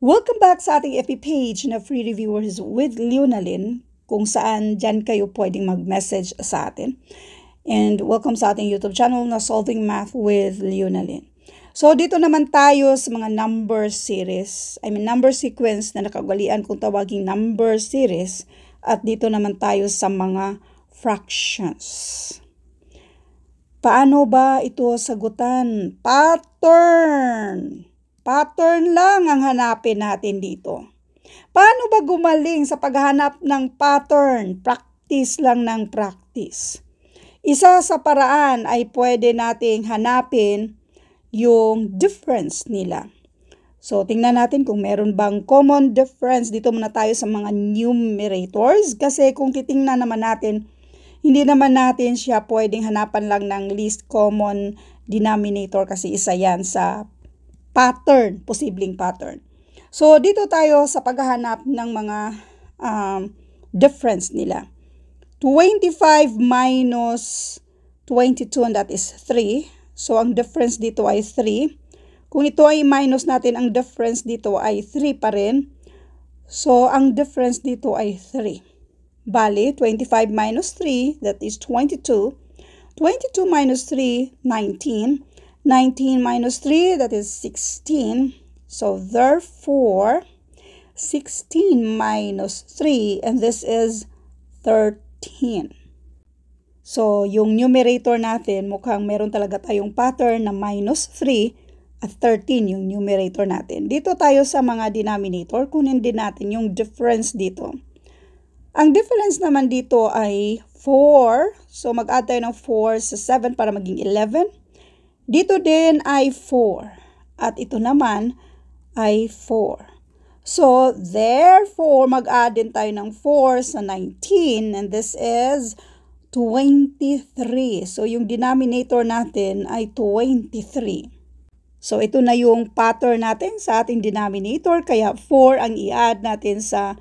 Welcome back sa ating FB page na Free Reviewers with Leonalyn, kung saan dyan kayo pwedeng mag-message sa atin. And welcome sa ating YouTube channel na Solving Math with Leonalyn. So dito naman tayo sa mga number series, number sequence na nakagalian kung tawaging number series. At dito naman tayo sa mga fractions. Paano ba ito sagutan? Pattern! Pattern lang ang hanapin natin dito. Paano ba gumaling sa paghahanap ng pattern? Practice lang ng practice. Isa sa paraan ay pwede nating hanapin yung difference nila. So, tingnan natin kung meron bang common difference. Dito muna tayo sa mga numerators. Kasi kung titingnan naman natin, hindi naman natin siya pwedeng hanapan lang ng least common denominator kasi isa yan sa pattern, posibleng pattern. So, dito tayo sa paghahanap ng mga difference nila. 25 minus 22, and that is 3. So, ang difference dito ay 3. Kung ito ay minus natin, ang difference dito ay 3 pa rin. So, ang difference dito ay 3. Bali, 25 minus 3, that is 22. 22 minus 3, 19. 19 minus 3, that is 16. So, therefore, 16 minus 3, and this is 13. So, yung numerator natin, mukhang meron talaga tayong pattern na minus 3 at 13 yung numerator natin. Dito tayo sa mga denominator, kunin din natin yung difference dito. Ang difference naman dito ay 4. So, mag-add tayo ng 4 sa 7 para maging 11. Dito din ay 4. At ito naman ay 4. So, therefore, mag-add din tayo ng 4 sa 19. And this is 23. So, yung denominator natin ay 23. So, ito na yung pattern natin sa ating denominator. Kaya 4 ang i-add natin sa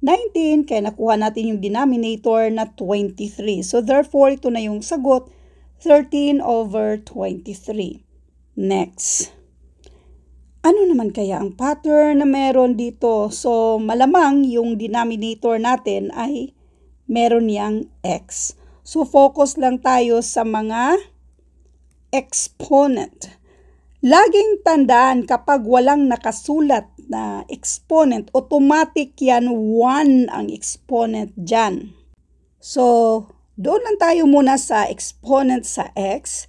19. Kaya nakuha natin yung denominator na 23. So, therefore, ito na yung sagot. 13 over 23. Next. Ano naman kaya ang pattern na meron dito? So, malamang yung denominator natin ay meron niyang x. So, focus lang tayo sa mga exponent. Laging tandaan kapag walang nakasulat na exponent, automatic yan 1 ang exponent dyan. So, doon lang tayo muna sa exponent sa x.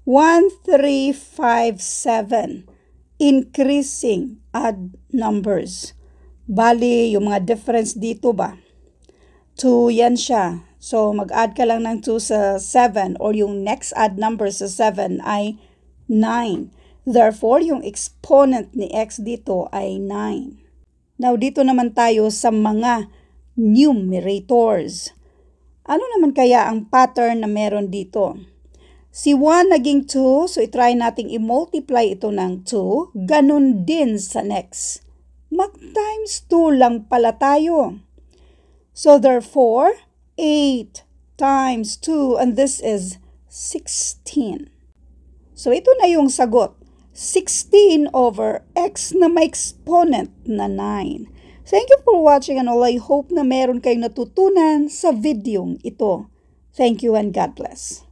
1, 3, 5, 7. Increasing odd numbers. Bali, yung mga difference dito ba? 2 yan siya. So, mag-add ka lang ng 2 sa 7 or yung next odd number sa 7 ay 9. Therefore, yung exponent ni x dito ay 9. Now, dito naman tayo sa mga numerators. Ano naman kaya ang pattern na meron dito? Si 1 naging 2, so itry nating i-multiply ito ng 2. Ganun din sa next. Mag-times 2 lang pala tayo. So therefore, 8 times 2, and this is 16. So ito na yung sagot. 16 over x na may exponent na 9. Thank you for watching and all. I hope na meron kayong natutunan sa videong ito. Thank you and God bless.